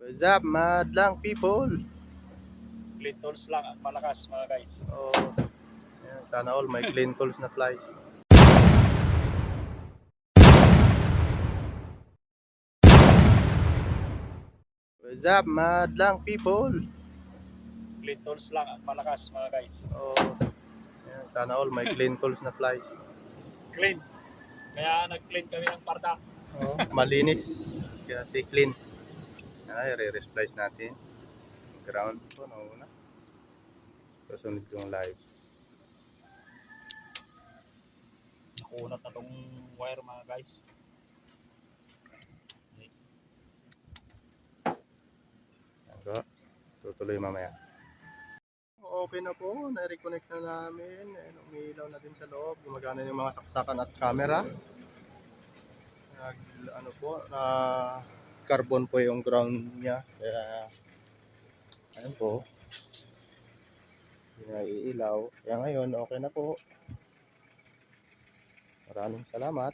What's up, madlang people? Clean tools lang at malakas mga guys. Oh, yan, sana all may clean tools na flies. What's up, madlang people? Clean tools lang at malakas mga guys. Oh, yan, sana all may clean tools na flies. Clean. Kaya nag-clean kami ng parda. Oh, malinis. Kasi clean. Ay, re-resplice natin. Ground po, nauna. Susunod yung live. Nakunat na tong wire mga guys. Ako, tutuloy mamaya. Okay na po, na-reconnect na namin. Ayan, umilaw na din sa loob. Gumagana yung mga saksakan at camera. Ano po, carbon po yung ground niya. Kaya, ayun po. Hindi na iilaw. Kaya ngayon, okay na po. Maraming salamat.